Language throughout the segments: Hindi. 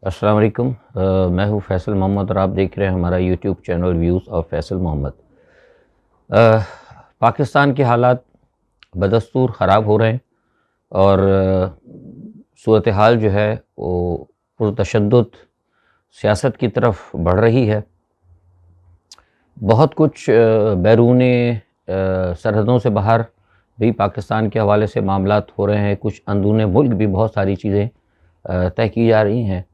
अस्सलाम वालेकुम। मैं हूँ फैसल मोहम्मद और आप देख रहे हैं हमारा YouTube channel views of Faisal Mohammad. Pakistan के हालात बदस्तूर ख़राब हो रहे हैं और सूरत हाल जो है वो पुरतशद्दुद सियासत की तरफ बढ़ रही है। बहुत कुछ बैरूनी सरहदों से बाहर भी पाकिस्तान के हवाले से मामलात हो रहे हैं। कुछ अंदरूनी मुल्क भी बहुत सारी चीज़ें तय की जा रही हैं।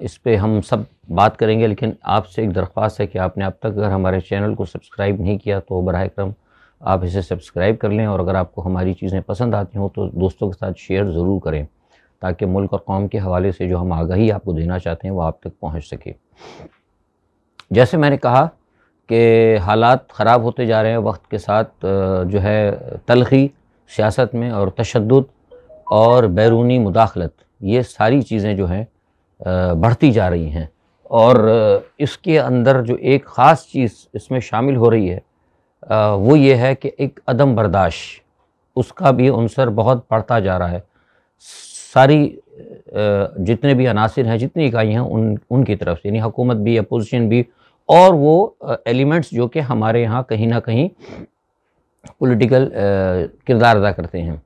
इस पे हम सब बात करेंगे, लेकिन आपसे एक दरख्वास्त है कि आपने अब तक अगर हमारे चैनल को सब्सक्राइब नहीं किया तो बराह करम आप इसे सब्सक्राइब कर लें, और अगर आपको हमारी चीज़ें पसंद आती हों तो दोस्तों के साथ शेयर ज़रूर करें, ताकि मुल्क और कौम के हवाले से जो हम आगाही आपको देना चाहते हैं वो आप तक पहुँच सके। जैसे मैंने कहा कि हालात ख़राब होते जा रहे हैं वक्त के साथ, जो है तलख़ी सियासत में और तशद्दुद और बैरूनी मुदाखलत, ये सारी चीज़ें जो हैं बढ़ती जा रही हैं। और इसके अंदर जो एक ख़ास चीज़ इसमें शामिल हो रही है वो ये है कि एक अदम बर्दाश्त, उसका भी अंसर बहुत बढ़ता जा रहा है। सारी जितने भी अनासिर हैं, जितनी इकाई हैं, उनकी तरफ से, यानी हुकूमत भी, अपोजिशन भी, और वो एलिमेंट्स जो कि हमारे यहाँ कहीं ना कहीं पॉलिटिकल किरदार अदा करते हैं।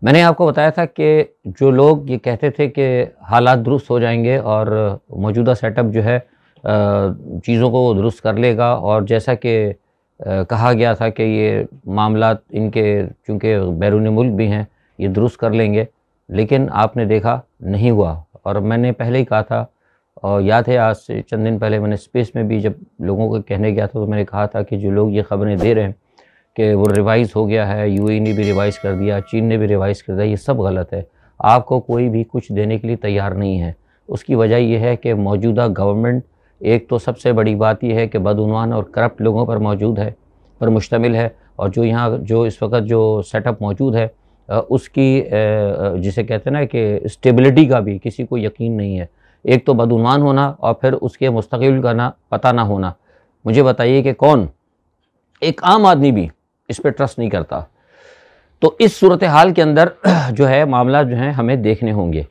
मैंने आपको बताया था कि जो लोग ये कहते थे कि हालात दुरुस्त हो जाएंगे और मौजूदा सेटअप जो है चीज़ों को दुरुस्त कर लेगा, और जैसा कि कहा गया था कि ये मामलात इनके चूँकि बैरूनी मुल्क भी हैं ये दुरुस्त कर लेंगे, लेकिन आपने देखा नहीं हुआ। और मैंने पहले ही कहा था, और याद है आज से चंद दिन पहले मैंने स्पेस में भी जब लोगों को कहने गया था तो मैंने कहा था कि जो लोग ये ख़बरें दे रहे हैं कि वो रिवाइज़ हो गया है, यूएई ने भी रिवाइज़ कर दिया, चीन ने भी रिवाइज़ कर दिया, ये सब गलत है। आपको कोई भी कुछ देने के लिए तैयार नहीं है। उसकी वजह यह है कि मौजूदा गवर्नमेंट, एक तो सबसे बड़ी बात यह है कि बदउनवान और करप्ट लोगों पर मुश्तमिल है, और जो यहाँ जो इस वक्त जो सेटअप मौजूद है उसकी जिसे कहते हैं ना कि स्टेबिलिटी का भी किसी को यकीन नहीं है। एक तो बदउनवान होना और फिर उसके मुस्तक़बिल का ना पता ना होना। मुझे बताइए कि कौन, एक आम आदमी भी इस पर ट्रस्ट नहीं करता। तो इस सूरत हाल के अंदर जो है मामला जो है हमें देखने होंगे।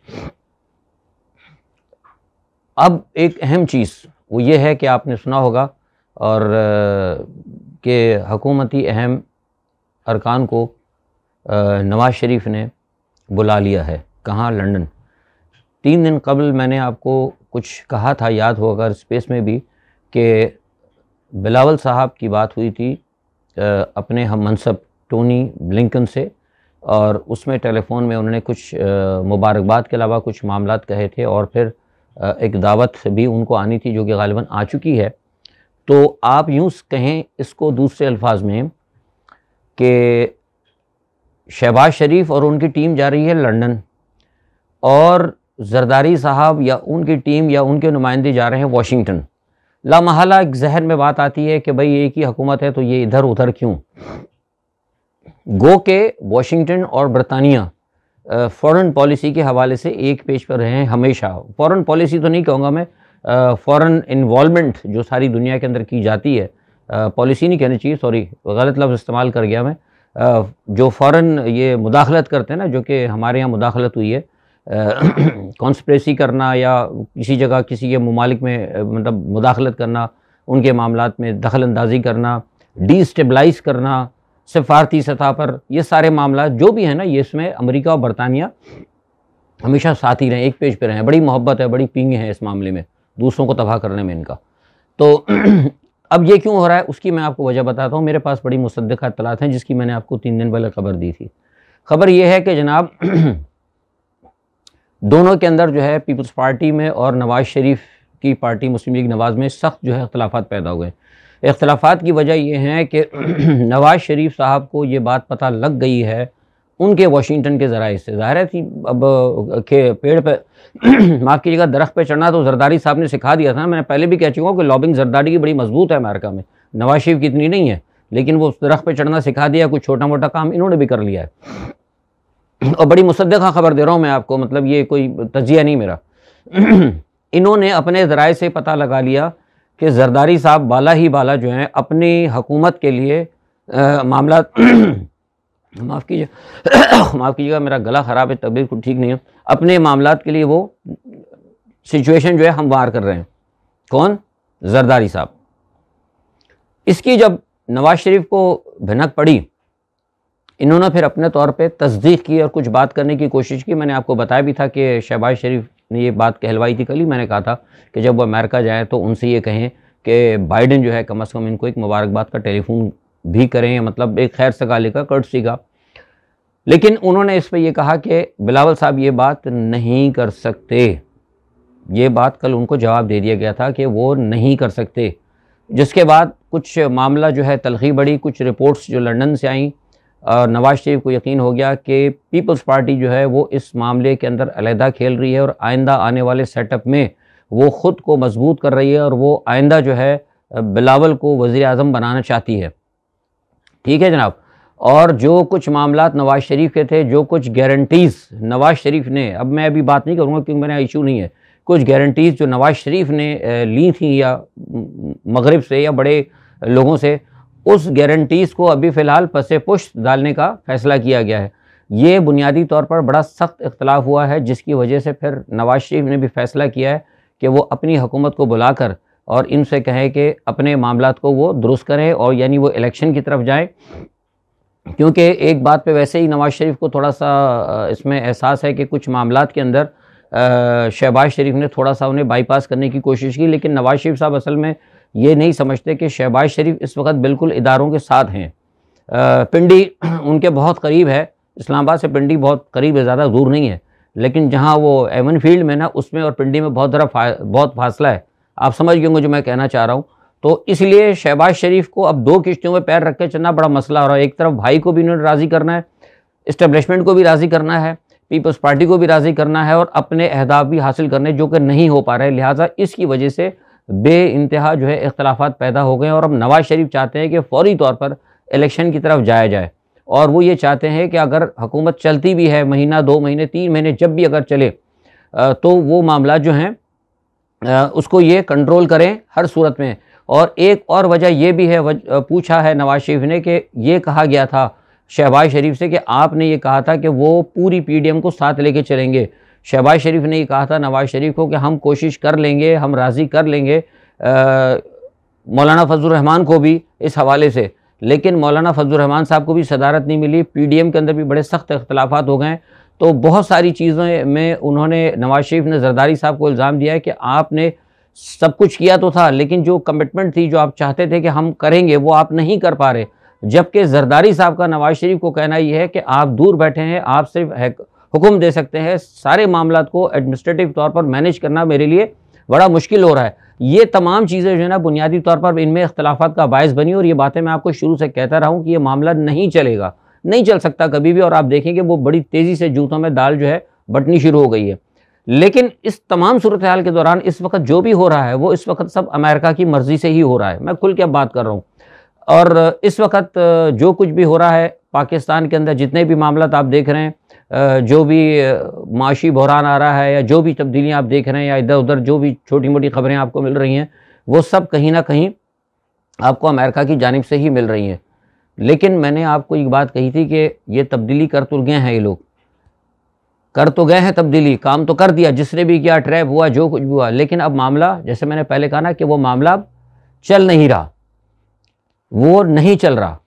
अब एक अहम चीज़ वो ये है कि आपने सुना होगा और कि हुकूमती अहम अरकान को नवाज़ शरीफ ने बुला लिया है। कहाँ? लंदन। 3 दिन कबल मैंने आपको कुछ कहा था, याद होगा स्पेस में भी, कि बिलावल साहब की बात हुई थी अपने हम मनसब टोनी ब्लिंकन से, और उसमें टेलीफोन में उन्होंने कुछ मुबारकबाद के अलावा कुछ मामलात कहे थे, और फिर एक दावत भी उनको आनी थी जो कि गालिबन आ चुकी है। तो आप यूँ कहें इसको दूसरे अल्फाज में कि शहबाज शरीफ और उनकी टीम जा रही है लंदन, और जरदारी साहब या उनकी टीम या उनके नुमाइंदे जा रहे हैं वाशिंगटन। लामहला एक जहन में बात आती है कि भाई एक ही हुकूमत है तो ये इधर उधर क्यों? गो के वाशिंगटन और बरतानिया फ़ॉरेन पॉलिसी के हवाले से एक पेज पर रहे हैं हमेशा। फ़ॉरेन पॉलिसी तो नहीं कहूँगा मैं, फ़ॉरेन इन्वॉल्वमेंट जो सारी दुनिया के अंदर की जाती है, पॉलिसी नहीं कहनी चाहिए, सॉरी गलत लफ्ज़ इस्तेमाल कर गया मैं। जो फ़ॉरेन ये मुदाखलत करते हैं ना, जो कि हमारे यहाँ मुदाखलत हुई है, कॉन्स्पिरेसी करना या किसी जगह किसी के ममालिक में मतलब मुदाखलत करना, उनके मामलात में दखल अंदाजी करना, डीस्टेबलाइज़ करना सफारती सतह पर, ये सारे मामला जो भी हैं ना, ये इसमें अमेरिका और बरतानिया हमेशा साथ ही रहे, एक पेज पे रहे। बड़ी मोहब्बत है, बड़ी पींगे हैं इस मामले में, दूसरों को तबाह करने में इनका। तो अब ये क्यों हो रहा है उसकी मैं आपको वजह बताता हूँ। मेरे पास बड़ी मुसद्दिक़ा इत्तलात हैं जिसकी मैंने आपको 3 दिन पहले खबर दी थी। खबर ये है कि जनाब दोनों के अंदर जो है पीपल्स पार्टी में और नवाज़ शरीफ की पार्टी मुस्लिम लीग नवाज़ में सख्त जो है इख्तलाफात पैदा हुए। इख्तलाफात की वजह यह है कि नवाज़ शरीफ साहब को ये बात पता लग गई है उनके वाशिंगटन के ज़राए से। ज़ाहिर है थी अब के पेड़ पे माफ़ कीजिएगा, दरख्त पे चढ़ना तो जरदारी साहब ने सिखा दिया था। मैंने पहले भी कह चुका हूँ कि लॉबिंग जरदारी की बड़ी मजबूत है अमेरिका में, नवाज़ शरीफ की इतनी नहीं है, लेकिन वो दरख्त पे चढ़ना सिखा दिया। कुछ छोटा मोटा काम इन्होंने भी कर लिया है, और बड़ी मुसद्दिक़ा खबर दे रहा हूँ मैं आपको, मतलब ये कोई तजिया नहीं मेरा। इन्होंने अपने ज़राए से पता लगा लिया कि जरदारी साहब बाला ही बाला जो हैं अपनी हुकूमत के लिए मामला माफ़ कीजिएगा मेरा गला ख़राब है, तबीयत कुछ ठीक नहीं है। अपने मामलात के लिए वो सिचुएशन जो है हमवार कर रहे हैं। कौन? जरदारी साहब। इसकी जब नवाज शरीफ को भनक पड़ी, इन्होंने फिर अपने तौर पे तस्दीक की और कुछ बात करने की कोशिश की। मैंने आपको बताया भी था कि शहबाज शरीफ ने ये बात कहलवाई थी। कल ही मैंने कहा था कि जब वो अमेरिका जाएँ तो उनसे ये कहें कि बाइडन जो है कम अज़ कम इनको एक मुबारकबाद का टेलीफोन भी करें, मतलब एक खैर सगाली का, कर्टसी का। लेकिन उन्होंने इस पर यह कहा कि बिलावल साहब ये बात नहीं कर सकते। ये बात कल उनको जवाब दे दिया गया था कि वो नहीं कर सकते। जिसके बाद कुछ मामला जो है तलखी बढ़ी, कुछ रिपोर्ट्स जो लंदन से आई, नवाज शरीफ को यकीन हो गया कि पीपल्स पार्टी जो है वो इस मामले के अंदर अलहदा खेल रही है और आइंदा आने वाले सेटअप में वो ख़ुद को मजबूत कर रही है और वो आइंदा जो है बिलावल को वज़ीर आज़म बनाना चाहती है। ठीक है जनाब। और जो कुछ मामलात नवाज शरीफ के थे, जो कुछ गारंटीज़ नवाज शरीफ ने, अब मैं अभी बात नहीं करूँगा क्योंकि मेरा इशू नहीं है, कुछ गारंटीज़ जो नवाज शरीफ ने ली थी या मगरिब से या बड़े लोगों से, उस गारंटीज़ को अभी फ़िलहाल पसे पुश्त डालने का फ़ैसला किया गया है। ये बुनियादी तौर पर बड़ा सख्त इख्तलाफ हुआ है, जिसकी वजह से फिर नवाज शरीफ ने भी फ़ैसला किया है कि वो अपनी हुकूमत को बुलाकर और इनसे कहें कि अपने मामलात को वो दुरुस्त करें और यानी वो इलेक्शन की तरफ जाएँ। क्योंकि एक बात पे वैसे ही नवाज शरीफ को थोड़ा सा इसमें एहसास है कि कुछ मामलात के अंदर शहबाज शरीफ ने थोड़ा सा उन्हें बाईपास करने की कोशिश की, लेकिन नवाज शरीफ साहब असल में ये नहीं समझते कि शहबाज शरीफ इस वक्त बिल्कुल इदारों के साथ हैं। पिंडी उनके बहुत करीब है, इस्लामाबाद से पिंडी बहुत करीब है, ज़्यादा दूर नहीं है, लेकिन जहाँ वो एवन फील्ड में ना, उसमें और पिंडी में बहुत फासला है। आप समझ गए होंगे जो मैं कहना चाह रहा हूँ। तो इसलिए शहबाज शरीफ को अब दो किश्तियों में पैर रख के चलना बड़ा मसला हो रहा है। एक तरफ भाई को भी इन्होंने राज़ी करना है, इस्टेब्लिशमेंट को भी राज़ी करना है, पीपल्स पार्टी को भी राज़ी करना है और अपने अहदाफ भी हासिल करने जो कि नहीं हो पा रहे। लिहाजा इसकी वजह से बेइंतहा जो है इख्तलाफात पैदा हो गए और अब नवाज शरीफ चाहते हैं कि फ़ौरी तौर पर इलेक्शन की तरफ जाया जाए। और वो ये चाहते हैं कि अगर हुकूमत चलती भी है महीना, 2 महीने, 3 महीने, जब भी अगर चले तो वो मामला जो हैं उसको ये कंट्रोल करें हर सूरत में। और एक और वजह यह भी है, पूछा है नवाज शरीफ ने कि ये कहा गया था शहबाज शरीफ से कि आपने ये कहा था कि वो पूरी पीडीएम को साथ लेके चलेंगे। शहबाज शरीफ ने ये कहा था नवाज शरीफ को कि हम कोशिश कर लेंगे, हम राज़ी कर लेंगे मौलाना फजलुर रहमान को भी इस हवाले से, लेकिन मौलाना फजलुर रहमान साहब को भी सदारत नहीं मिली। पीडीएम के अंदर भी बड़े सख्त इख्तलाफात हो गए। तो बहुत सारी चीज़ों में उन्होंने, नवाज शरीफ ने जरदारी साहब को इल्ज़ाम दिया है कि आपने सब कुछ किया तो था, लेकिन जो कमिटमेंट थी, जो आप चाहते थे कि हम करेंगे, वो आप नहीं कर पा रहे। जबकि जरदारी साहब का नवाज शरीफ को कहना यह है कि आप दूर बैठे हैं, आप सिर्फ हुक्म दे सकते हैं, सारे मामलात को एडमिनिस्ट्रेटिव तौर पर मैनेज करना मेरे लिए बड़ा मुश्किल हो रहा है। ये तमाम चीज़ें जो है ना बुनियादी तौर पर इनमें इख्तलाफात का बायस बनी। और ये बातें मैं आपको शुरू से कहता रहा हूँ कि ये मामला नहीं चलेगा, नहीं चल सकता कभी भी। और आप देखेंगे वो बड़ी तेज़ी से जूतों में दाल जो है बटनी शुरू हो गई है। लेकिन इस तमाम सूरत हाल के दौरान इस वक्त जो भी हो रहा है वो इस वक्त सब अमेरिका की मर्ज़ी से ही हो रहा है। मैं खुल के अब बात कर रहा हूँ। और इस वक्त जो कुछ भी हो रहा है पाकिस्तान के अंदर, जितने भी मामला आप देख रहे हैं, जो भी माशी बहरान आ रहा है या जो भी तब्दीलियाँ आप देख रहे हैं या इधर उधर जो भी छोटी मोटी खबरें आपको मिल रही हैं, वो सब कहीं ना कहीं आपको अमेरिका की जानिब से ही मिल रही हैं। लेकिन मैंने आपको एक बात कही थी कि ये तब्दीली कर तो गए हैं, ये लोग कर तो गए हैं तब्दीली, काम तो कर दिया, जिसने भी किया, ट्रैप हुआ, जो कुछ भी हुआ। लेकिन अब मामला, जैसे मैंने पहले कहा ना कि वो मामला अब चल नहीं रहा, वो नहीं चल रहा।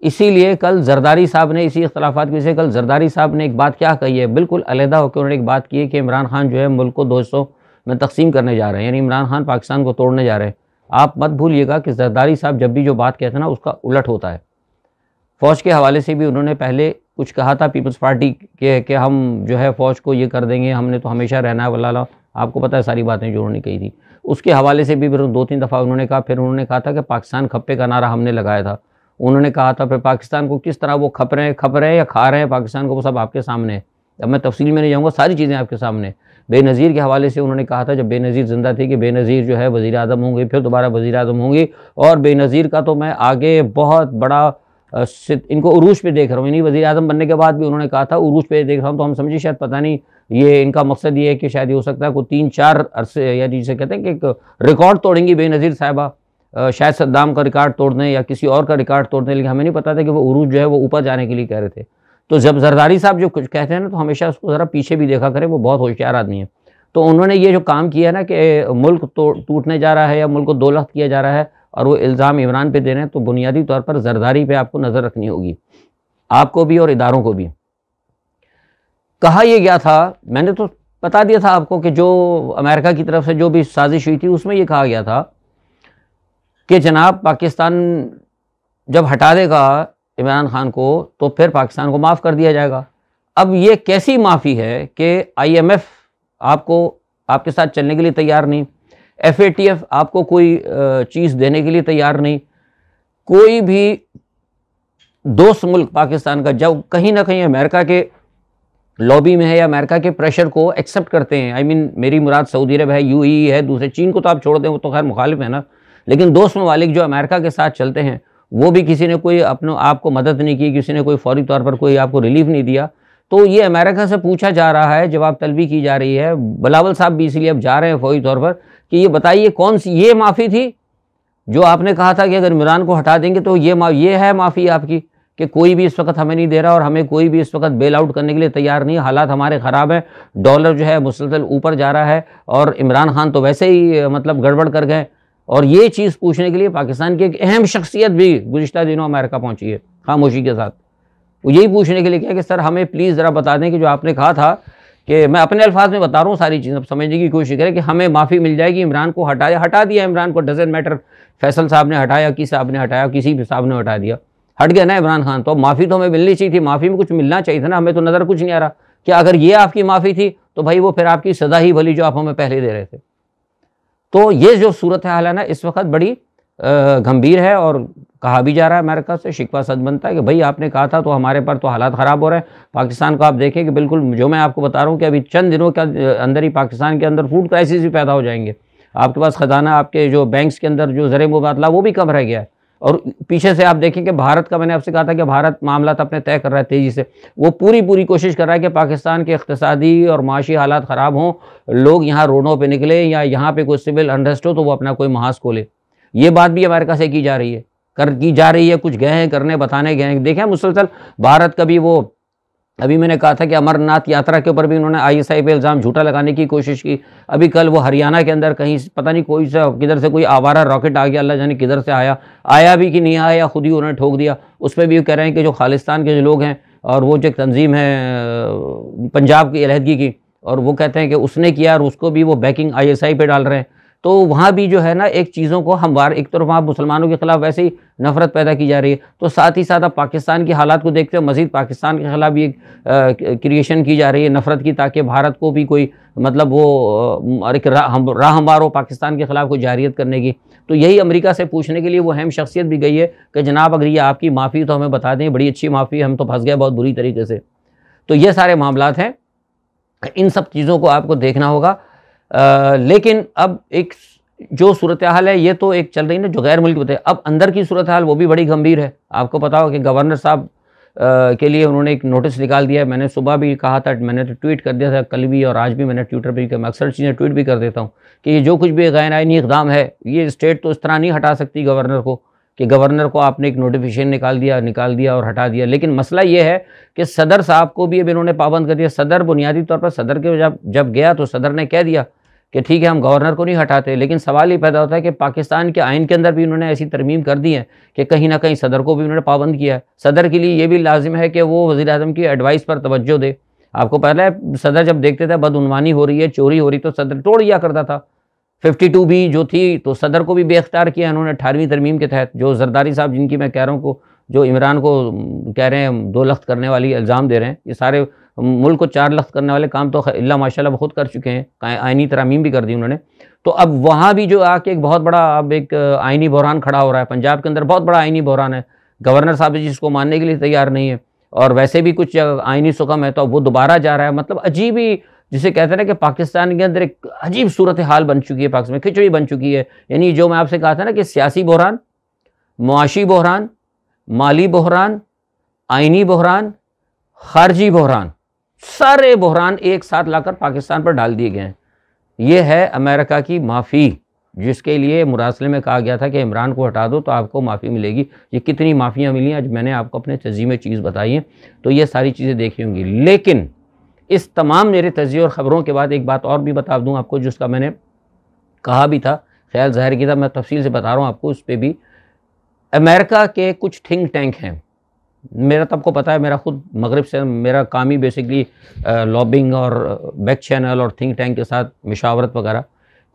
इसीलिए कल जरदारी साहब ने, इसी इख्तलाफात की वजह से कल जरदारी साहब ने एक बात क्या कही है, बिल्कुल अलहदा होकर उन्होंने एक बात की है कि इमरान खान जो है मुल्क को 2 हिस्सों में तकसीम करने जा रहे हैं, यानी इमरान खान पाकिस्तान को तोड़ने जा रहे हैं। आप मत भूलिएगा कि जरदारी साहब जब भी जो बात कहते हैं ना उसका उलट होता है। फ़ौज के हवाले से भी उन्होंने पहले कुछ कहा था पीपल्स पार्टी के कि हम जो है फ़ौज को ये कर देंगे, हमने तो हमेशा रहना है वल्लाह, आपको पता है सारी बातें जो उन्होंने कही थी। उसके हवाले से भी 2-3 दफ़ा उन्होंने कहा। फिर उन्होंने कहा था कि पाकिस्तान खप्पे का नारा हमने लगाया था। उन्होंने कहा था फिर पाकिस्तान को किस तरह वो खप रहे हैं या खा रहे हैं पाकिस्तान को, वो सब आपके सामने है। अब मैं तफसील में नहीं जाऊँगा, सारी चीज़ें आपके सामने। बेनज़ीर के हवाले से उन्होंने कहा था जब बेनज़ीर ज़िंदा थे कि बेनज़ीर जो है वज़ीर आज़म होंगे, फिर दोबारा वज़ीर आज़म होंगे। और बेनज़ीर का तो मैं आगे बहुत बड़ा इनको उरूज पे देख रहा हूँ, यानी वज़ीर आज़म बनने के बाद भी उन्होंने कहा था उरूज पे देख रहा हूँ। तो हम समझिए शायद पता नहीं ये इनका मकसद ये है कि शायद ये हो सकता है कोई 3-4 अरसे, या जिसे कहते हैं कि एक रिकॉर्ड तोड़ेंगी बेनज़ीर साहिबा, शायद सद्दाम का रिकॉर्ड तोड़ दें या किसी और का रिकॉर्ड तोड़ दें। लेकिन हमें नहीं पता था कि वो उरूज जो है वो ऊपर जाने के लिए कह रहे थे। तो जब जरदारी साहब जो कुछ कहते हैं ना तो हमेशा उसको ज़रा पीछे भी देखा करें, वो बहुत होशियार आदमी है। तो उन्होंने ये जो काम किया ना कि मुल्क तो टूटने जा रहा है या मुल्क को दो लख्त किया जा रहा है और वो इल्ज़ाम इमरान पे दे रहे हैं, तो बुनियादी तौर पर जरदारी पे आपको नज़र रखनी होगी, आपको भी और इदारों को भी। कहा यह गया था, मैंने तो बता दिया था आपको कि जो अमेरिका की तरफ से जो भी साजिश हुई थी उसमें ये कहा गया था कि जनाब पाकिस्तान जब हटा देगा इमरान खान को तो फिर पाकिस्तान को माफ़ कर दिया जाएगा। अब ये कैसी माफ़ी है कि IMF आपको आपके साथ चलने के लिए तैयार नहीं, FATF आपको कोई चीज़ देने के लिए तैयार नहीं, कोई भी दोस्त मुल्क पाकिस्तान का जब कहीं ना कहीं अमेरिका के लॉबी में है या अमेरिका के प्रेशर को एक्सेप्ट करते हैं, मेरी मुराद सऊदी अरब है, UAE है, दूसरे चीन को तो आप छोड़ दें, वो तो खैर मुखालिफ है ना, लेकिन दोस्त ममालिक जो अमेरिका के साथ चलते हैं वो भी किसी ने कोई अपने आपको मदद नहीं की, किसी ने कोई फौरी तौर पर कोई आपको रिलीफ नहीं दिया। तो ये अमेरिका से पूछा जा रहा है, जवाब तलबी की जा रही है, बिलावल साहब भी इसीलिए अब जा रहे हैं फौरी तौर पर कि ये बताइए कौन सी ये माफ़ी थी जो आपने कहा था कि अगर इमरान को हटा देंगे तो ये है माफ़ी आपकी कि कोई भी इस वक्त हमें नहीं दे रहा और हमें कोई भी इस वक्त बेल आउट करने के लिए तैयार नहीं, हालात हमारे ख़राब हैं, डॉलर जो है मुसलसल ऊपर जा रहा है और इमरान खान तो वैसे ही मतलब गड़बड़ कर गए। और ये चीज़ पूछने के लिए पाकिस्तान की एक अहम शख्सियत भी गुज़िश्ता दिनों अमेरिका पहुंची है खामोशी के साथ। वो यही पूछने के लिए क्या कि सर हमें प्लीज़ ज़रा बता दें कि जो आपने कहा था, कि मैं अपने अल्फाज में बता रहा हूँ सारी चीज़ें, समझने की कोशिश करें कि हमें माफ़ी मिल जाएगी, इमरान को हटा दिया इमरान को, डजेंट मैटर फैसल साहब ने हटाया, किस साहब ने हटाया, किसी भी साहब ने हटा दिया, हट गया ना इमरान खान, तो माफ़ी तो हमें मिलनी चाहिए थी, माफ़ी में कुछ मिलना चाहिए था ना, हमें तो नज़र कुछ नहीं आ रहा कि अगर ये आपकी माफ़ी थी तो भाई वो फिर आपकी सज़ा ही भली जो आप हमें पहले दे रहे थे। तो ये जो सूरत हाल है ना इस वक्त बड़ी गंभीर है और कहा भी जा रहा है अमेरिका से, शिकवा सच बनता है कि भाई आपने कहा था तो हमारे पर तो हालात ख़राब हो रहे हैं। पाकिस्तान को आप देखें कि बिल्कुल जो मैं आपको बता रहा हूँ कि अभी चंद दिनों के अंदर ही पाकिस्तान के अंदर फूड क्राइसिस भी पैदा हो जाएंगे, आपके पास ख़जाना, आपके जो बैंक्स के अंदर जो ज़र मुबादला वो भी कम रह गया है। और पीछे से आप देखें कि भारत का, मैंने आपसे कहा था कि भारत मामला अपने तय कर रहा है तेज़ी से, वो पूरी कोशिश कर रहा है कि पाकिस्तान के इक़्तिसादी और माशी हालात ख़राब हों, लोग यहाँ रोडों पे निकले या यहाँ पे कोई सिविल अनरेस्ट हो तो वो अपना कोई महाज खोले। ये बात भी अमेरिका से की जा रही है, कुछ गए हैं करने, बताने गए हैं। देखें मुसलसल भारत का भी वो, अभी मैंने कहा था कि अमरनाथ यात्रा के ऊपर भी उन्होंने ISI पे इल्ज़ाम झूठा लगाने की कोशिश की। अभी कल वो हरियाणा के अंदर कहीं पता नहीं कोई सा किधर से कोई आवारा रॉकेट आ गया, अल्लाह जाने किधर से आया भी कि नहीं आया, खुद ही उन्होंने ठोक दिया। उस पर भी कह रहे हैं कि जो खालिस्तान के जो लोग हैं और वो जो तंजीम है पंजाब की अलहदगी की, और वो कहते हैं कि उसने किया और उसको भी वो बैकिंग ISI पे डाल रहे हैं। तो वहाँ भी जो है ना एक चीज़ों को हमवार, एक तरफ वहाँ मुसलमानों के ख़िलाफ़ वैसे ही नफ़रत पैदा की जा रही है, तो साथ ही साथ अब पाकिस्तान की हालात को देखते हुए मज़ीद पाकिस्तान के ख़िलाफ़ भी एक क्रिएशन की जा रही है नफ़रत की, ताकि भारत को भी कोई मतलब वो एक राह हमवार हो पाकिस्तान के ख़िलाफ़ कोई जारियत करने की। तो यही अमेरिका से पूछने के लिए वो अहम शख्सियत भी गई है कि जनाब अगर ये आपकी माफ़ी तो हमें बता दें, बड़ी अच्छी माफ़ी, हम तो फंस गए बहुत बुरी तरीके से। तो ये सारे मामलात हैं, इन सब चीज़ों को आपको देखना होगा। लेकिन अब एक जो सूरत हाल है ये तो एक चल रही ना जो गैर मुल्की बताए, अब अंदर की सूरत हाल वो भी बड़ी गंभीर है। आपको पता हो कि गवर्नर साहब के लिए उन्होंने एक नोटिस निकाल दिया है। मैंने सुबह भी कहा था, मैंने तो ट्वीट कर दिया था कल भी और आज भी मैंने ट्विटर पर भी, मैं अक्सर चीज़ें ट्वीट भी कर देता हूँ कि ये जो कुछ भी गैर आईनी इक़दाम है, ये स्टेट तो इस तरह नहीं हटा सकती गवर्नर को कि गवर्नर को आपने एक नोटिफिकेशन निकाल दिया और हटा दिया। लेकिन मसला ये है कि सदर साहब को भी अब इन्होंने पाबंद कर दिया। सदर बुनियादी तौर पर सदर के जब गया तो सदर ने कह दिया कि ठीक है हम गवर्नर को नहीं हटाते, लेकिन सवाल ये पैदा होता है कि पाकिस्तान के आइन के अंदर भी उन्होंने ऐसी तरमीम कर दी है कि कहीं ना कहीं सदर को भी उन्होंने पाबंद किया है। सदर के लिए ये भी लाजिम है कि वो वज़ीर-ए-आज़म की एडवाइस पर तवज्जो दे। आपको पहले सदर जब देखते थे बदउनवानी हो रही है, चोरी हो रही, तो सदर तोड़ दिया करता था। 52 भी जो थी तो सदर को भी बेख्तियार किया उन्होंने 18वीं तरमीम के तहत। जो जरदारी साहब जिनकी मैं कह रहा हूँ को, जो इमरान को कह रहे हैं 2 लख्त करने वाली इल्ज़ाम दे रहे हैं, ये सारे मुल्क को 4 लख्त करने वाले काम तो अल्लाह माशाल्लाह खुद कर चुके हैं, आइनी तरमीम भी कर दी उन्होंने। तो अब वहाँ भी जो आके एक बहुत बड़ा अब एक आइनी बहरान खड़ा हो रहा है। पंजाब के अंदर बहुत बड़ा आइनी बहरान है, गवर्नर साहब जिसको मानने के लिए तैयार नहीं है, और वैसे भी कुछ आइनी सुकम है तो वो दोबारा जा रहा है। मतलब अजीब ही, जिसे कहते हैं ना कि पाकिस्तान के अंदर एक अजीब सूरत हाल बन चुकी है, पाकिस्तान में खिचड़ी बन चुकी है। यानी जो मैं आपसे कहा था ना कि सियासी बहरान, मुआशी बहरान, माली बहरान, आइनी बहरान, खारजी बहरान, सारे बहरान एक साथ लाकर पाकिस्तान पर डाल दिए गए हैं। ये है अमेरिका की माफ़ी, जिसके लिए मुरासले में कहा गया था कि इमरान को हटा दो तो आपको माफ़ी मिलेगी। ये कितनी माफ़ियाँ मिली आज मैंने आपको अपने तज़ीम में चीज़ बताई है, तो ये सारी चीज़ें देखी होंगी। लेकिन इस तमाम मेरे तजिए और ख़बरों के बाद एक बात और भी बता दूँ आपको, जिसका मैंने कहा भी था, ख्याल ज़ाहिर किया था, मैं तफसील से बता रहा हूँ आपको उस पर भी। अमेरिका के कुछ थिंक टैंक हैं, मेरा तो आपको पता है, मेरा खुद मगरिब से मेरा काम ही बेसिकली लॉबिंग और बैक चैनल और थिंक टैंक के साथ मशावरत वगैरह।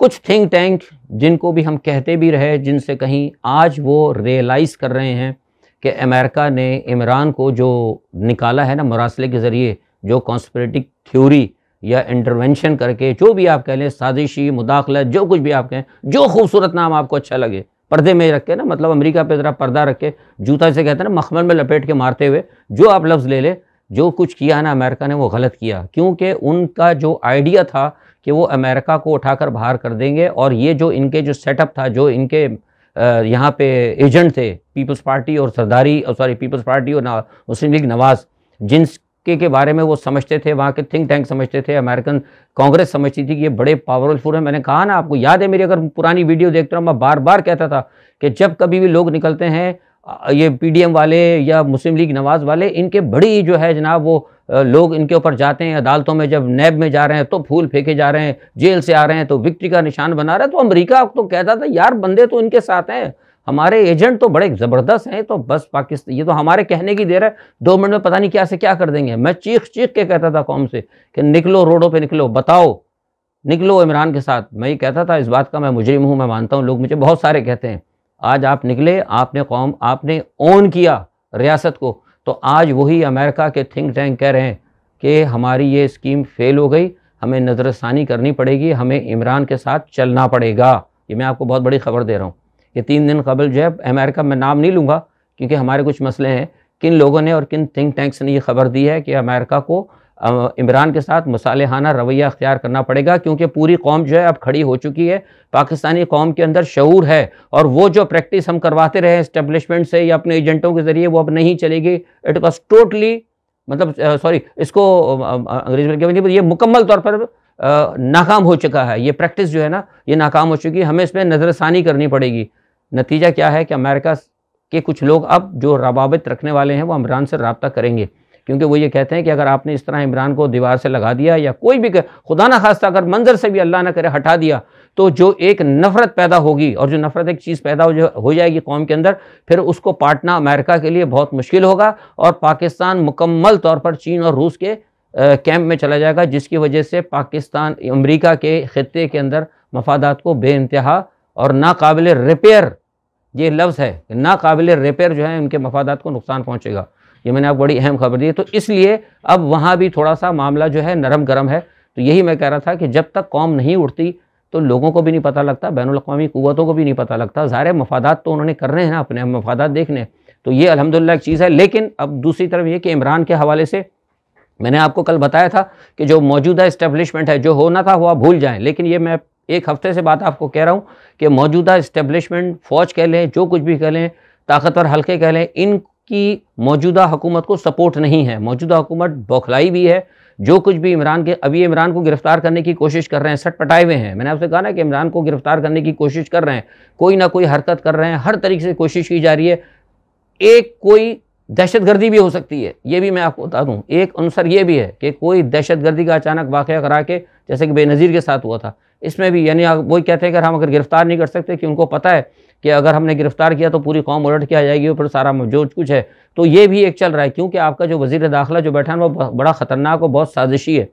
कुछ थिंक टैंक जिनको भी हम कहते भी रहे, जिनसे कहीं आज वो रियलाइज़ कर रहे हैं कि अमेरिका ने इमरान को जो निकाला है ना मुरासले के ज़रिए, जो कॉन्स्पिरेटिक थ्योरी या इंटरवेंशन करके, जो भी आप कह लें, साजिशी, मुदाखलत, जो कुछ भी आप कहें, जो खूबसूरत नाम आपको अच्छा लगे, पर्दे में रख के ना, मतलब अमेरिका पे ज़रा पर्दा रख के, जूता से कहते हैं ना, मखमल में लपेट के मारते हुए, जो आप लफ्ज़ ले ले, जो कुछ किया है ना अमेरिका ने वो गलत किया। क्योंकि उनका जो आइडिया था कि वो अमेरिका को उठाकर बाहर कर देंगे, और ये जो इनके जो सेटअप था, जो इनके यहाँ पे एजेंट थे पीपल्स पार्टी और पीपल्स पार्टी और मुस्लिम लीग नवाज़, जिनके बारे में वो समझते थे, वहाँ के थिंक टैंक समझते थे, अमेरिकन कांग्रेस समझती थी कि ये बड़े पावरफुल हैं। मैंने कहा ना, आपको याद है मेरी अगर पुरानी वीडियो देखते रहो, मैं बार बार कहता था कि जब कभी भी लोग निकलते हैं, ये पीडीएम वाले या मुस्लिम लीग नवाज़ वाले, इनके बड़ी जो है जनाब वो लोग इनके ऊपर जाते हैं अदालतों में, जब नैब में जा रहे हैं तो फूल फेंके जा रहे हैं, जेल से आ रहे हैं तो विक्ट्री का निशान बना रहे हैं। तो अमेरिका तो कहता था यार बंदे तो इनके साथ हैं, हमारे एजेंट तो बड़े ज़बरदस्त हैं, तो बस पाकिस्तान ये तो हमारे कहने की देर है, 2 मिनट में पता नहीं क्या से क्या कर देंगे। मैं चीख चीख के कहता था कौम से कि निकलो रोडों पे, निकलो, बताओ, निकलो इमरान के साथ। मैं ये कहता था, इस बात का मैं मुजरिम हूँ, मैं मानता हूँ, लोग मुझे बहुत सारे कहते हैं। आज आप निकले, आपने ओन किया रियासत को, तो आज वही अमेरिका के थिंक टैंक कह रहे हैं कि हमारी ये स्कीम फेल हो गई, हमें नज़रसानी करनी पड़ेगी, हमें इमरान के साथ चलना पड़ेगा। ये मैं आपको बहुत बड़ी खबर दे रहा हूँ। ये 3 दिन कबल जो है अमेरिका, में नाम नहीं लूँगा क्योंकि हमारे कुछ मसले हैं, किन लोगों ने और किन थिंक टैंक्स ने ये खबर दी है कि अमेरिका को इमरान के साथ मुसालिहाना रवैया अख्तियार करना पड़ेगा, क्योंकि पूरी कौम जो है अब खड़ी हो चुकी है, पाकिस्तानी कौम के अंदर शऊर है, और वो जो प्रैक्टिस हम करवाते रहे इस्टेब्लिशमेंट से या अपने एजेंटों के ज़रिए, वो अब नहीं चलेगी। इट वॉज टोटली, मतलब इसको अंग्रेजी में क्या, ये मुकम्मल तौर पर नाकाम हो चुका है। ये प्रैक्टिस जो है ना, ये नाकाम हो चुकी है, हमें इसमें नज़रसानी करनी पड़ेगी। नतीजा क्या है कि अमेरिका के कुछ लोग अब जो रवाबित रखने वाले हैं वो इमरान से रब्ता करेंगे, क्योंकि वो ये कहते हैं कि अगर आपने इस तरह इमरान को दीवार से लगा दिया, या कोई भी खुदा ना खास्ता अगर मंजर से भी अल्लाह ना करे हटा दिया, तो जो एक नफ़रत पैदा होगी, और जो नफ़रत एक चीज़ पैदा हो जाएगी कौम के अंदर, फिर उसको पाटना अमेरिका के लिए बहुत मुश्किल होगा, और पाकिस्तान मुकम्मल तौर पर चीन और रूस के कैंप में चला जाएगा, जिसकी वजह से पाकिस्तान अमेरिका के ख़ित्ते के अंदर मफादात को बेइंतहा और नाकाबिल रिपेयर, ये लफ्ज़ है, नाकाबिल रिपेयर जो है उनके मफादात को नुकसान पहुँचेगा। ये मैंने आपको बड़ी अहम खबर दी है। तो इसलिए अब वहाँ भी थोड़ा सा मामला जो है नरम गरम है। तो यही मैं कह रहा था कि जब तक कौम नहीं उठती तो लोगों को भी नहीं पता लगता, बैनुल अक़वामी क़ुव्वतों को भी नहीं पता लगता। ज़ाहिर मफादात तो उन्होंने करने हैं ना, अपने मफादात देखने, तो ये अल्हम्दुलिल्लाह एक चीज़ है। लेकिन अब दूसरी तरफ ये कि इमरान के हवाले से मैंने आपको कल बताया था कि जो मौजूदा इस्टेब्लिशमेंट है, जो होना था हुआ, भूल जाएँ। लेकिन ये मैं एक हफ्ते से बात आपको कह रहा हूँ कि मौजूदा इस्टेब्लिशमेंट, फ़ौज कह लें, जो कुछ भी कह लें, ताकतवर हल्के कह लें, इनकी मौजूदा हुकूमत को सपोर्ट नहीं है। मौजूदा हुकूमत बौखलाई भी है। जो कुछ भी इमरान के, अभी इमरान को गिरफ्तार करने की कोशिश कर रहे हैं, सटपटाए हुए हैं। मैंने आपसे कहा ना कि इमरान को गिरफ्तार करने की कोशिश कर रहे हैं, कोई ना कोई हरकत कर रहे हैं, हर तरीके से कोशिश की जा रही है। एक कोई दहशतगर्दी भी हो सकती है, ये भी मैं आपको बता दूं। एक अनुसार ये भी है कि कोई दहशतगर्दी का अचानक वाक़या करा के, जैसे कि बेनज़ीर के साथ हुआ था, इसमें भी यानी वही कहते हैं कि हम अगर गिरफ्तार नहीं कर सकते, कि उनको पता है कि अगर हमने गिरफ्तार किया तो पूरी कौम उलट के आ जाएगी और फिर सारा जो कुछ है। तो ये भी एक चल रहा है, क्योंकि आपका जो वज़ीर दाखिला जो बैठा है वो बड़ा ख़तरनाक और बहुत साजिशी है।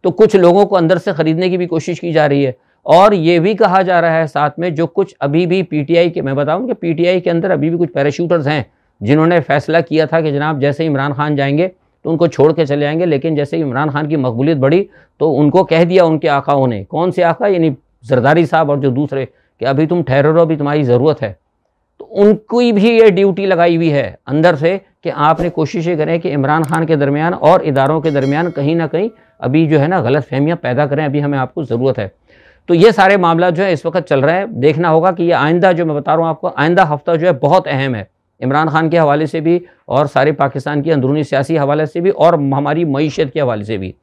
तो कुछ लोगों को अंदर से ख़रीदने की भी कोशिश की जा रही है। और ये भी कहा जा रहा है साथ में, जो कुछ अभी भी पीटीआई के, मैं बताऊँ कि पीटीआई के अंदर अभी भी कुछ पैराशूटर्स हैं जिन्होंने फैसला किया था कि जनाब जैसे इमरान खान जाएंगे तो उनको छोड़ के चले जाएंगे। लेकिन जैसे इमरान खान की मकबूलियत बढ़ी तो उनको कह दिया उनके आकाओं ने, कौन से आका, यानी जरदारी साहब और जो दूसरे, कि अभी तुम ठहरो रहो, अभी तुम्हारी ज़रूरत है। तो उनकी भी ये ड्यूटी लगाई हुई है अंदर से कि आपने कोशिशें करें कि इमरान खान के दरमियान और इदारों के दरमियान कहीं ना कहीं अभी जो है ना गलत फहमियाँ पैदा करें, अभी हमें आपको ज़रूरत है। तो ये सारे मामला जो है इस वक्त चल रहे हैं। देखना होगा कि ये आइंदा, जो मैं बता रहा हूँ आपको, आइंदा हफ्ता जो है बहुत अहम है, इमरान खान के हवाले से भी और सारे पाकिस्तान की अंदरूनी सियासी हवाले से भी और हमारी मईशत के हवाले से भी।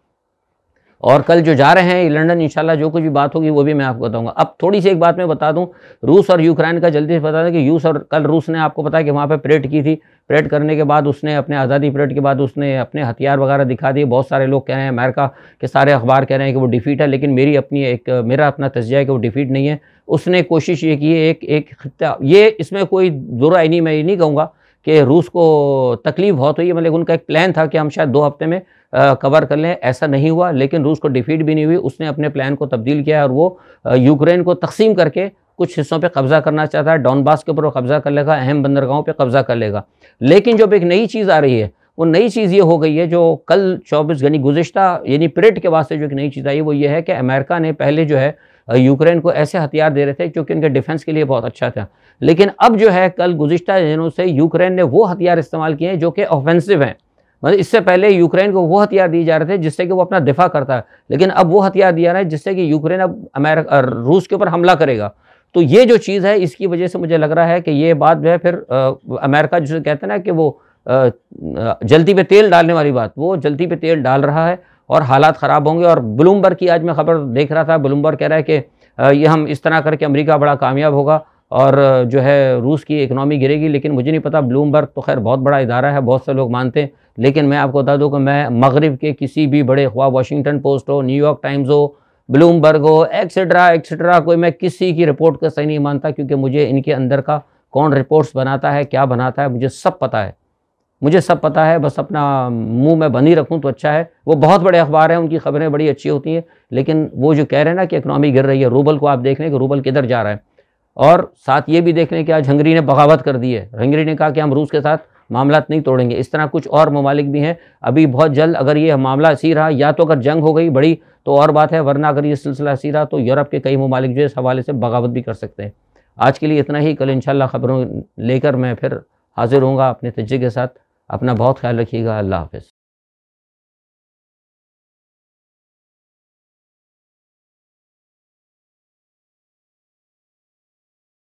और कल जो जा रहे हैं लंदन, इंशाल्लाह जो कुछ भी बात होगी वो भी मैं आपको बताऊंगा। अब थोड़ी सी एक बात मैं बता दूं, रूस और यूक्रेन का जल्दी से बता दें कि कल रूस ने, आपको पता है कि वहाँ पे परेड की थी। परेड करने के बाद उसने अपने आज़ादी परेड के बाद उसने अपने हथियार वगैरह दिखा दिए। बहुत सारे लोग कह रहे हैं, अमेरिका के सारे अखबार कह रहे हैं कि वो डिफीट है, लेकिन मेरा अपना तजज़िया है कि वो डिफीट नहीं है। उसने कोशिश ये की है एक खित्ता, ये इसमें कोई दो राय नहीं, मैं ये नहीं कहूँगा कि रूस को तकलीफ बहुत हुई है, मतलब उनका एक प्लान था कि हम शायद 2 हफ्ते में कवर कर लें, ऐसा नहीं हुआ। लेकिन रूस को डिफीट भी नहीं हुई, उसने अपने प्लान को तब्दील किया और वो यूक्रेन को तकसीम करके कुछ हिस्सों पे कब्ज़ा करना चाहता है। डॉनबास के ऊपर वो कब्ज़ा कर लेगा, अहम बंदरगाहों पे कब्ज़ा कर लेगा। लेकिन जब एक नई चीज़ आ रही है, वो नई चीज़ ये हो गई है, जो कल 24 यानी गुज़िश्ता यानी परेड के वास्ते जो एक नई चीज़ आई है, वो ये है कि अमेरिका ने पहले जो है यूक्रेन को ऐसे हथियार दे रहे थे जो कि उनके डिफेंस के लिए बहुत अच्छा था। लेकिन अब जो है कल गुज़िश्ता दिनों से यूक्रेन ने वो हथियार इस्तेमाल किए हैं जो कि ऑफेंसिव हैं। मतलब इससे पहले यूक्रेन को वो हथियार दिए जा रहे थे जिससे कि वो अपना दिफा करता है, लेकिन अब वो हथियार दिया रहा है जिससे कि यूक्रेन अब रूस के ऊपर हमला करेगा। तो ये जो चीज़ है, इसकी वजह से मुझे लग रहा है कि ये बात जो है फिर अमेरिका जिसे कहते हैं ना कि वो जल्दी पे तेल डालने वाली बात, वो जल्दी पे तेल डाल रहा है और हालात ख़राब होंगे। और ब्लूमबर्ग की आज मैं खबर देख रहा था, ब्लूमबर्ग कह रहा है कि ये हम इस तरह करके अमेरिका बड़ा कामयाब होगा और जो है रूस की इकनॉमी गिरेगी। लेकिन मुझे नहीं पता, ब्लूमबर्ग तो खैर बहुत बड़ा इदारा है, बहुत से लोग मानते हैं, लेकिन मैं आपको बता दूं कि मैं मगरिब के किसी भी बड़े, ख्वाह वाशिंगटन पोस्ट हो, न्यूयॉर्क टाइम्स हो, ब्लूमबर्ग हो, एक्सेट्रा एक्सेट्रा, कोई मैं किसी की रिपोर्ट को सही नहीं मानता, क्योंकि मुझे इनके अंदर का कौन रिपोर्ट्स बनाता है, क्या बनाता है, मुझे सब पता है, मुझे सब पता है। बस अपना मुंह में बंद ही रखूं तो अच्छा है। वो बहुत बड़े अखबार हैं, उनकी खबरें बड़ी अच्छी होती हैं, लेकिन वो जो कह रहे हैं ना कि इकनॉमी गिर रही है, रूबल को आप देख लें कि रूबल किधर जा रहा है। और साथ ये भी देख लें कि आज हंगरी ने बगावत कर दी है। हंगरी ने कहा कि हम रूस के साथ मामला नहीं तोड़ेंगे। इस तरह कुछ और ममालिक भी हैं। अभी बहुत जल्द अगर ये मामला ऐसी रहा, या तो अगर जंग हो गई बड़ी तो और बात है, वरना अगर ये सिलसिला ऐसी रहा तो यूरोप के कई ममालिक जो इस हवाले से बगावत भी कर सकते हैं। आज के लिए इतना ही। कल इंशाल्लाह खबरों लेकर मैं फिर हाजिर होऊंगा अपने तज्ज़िये के साथ। अपना बहुत ख्याल रखिएगा। अल्लाह हाफ़िज़।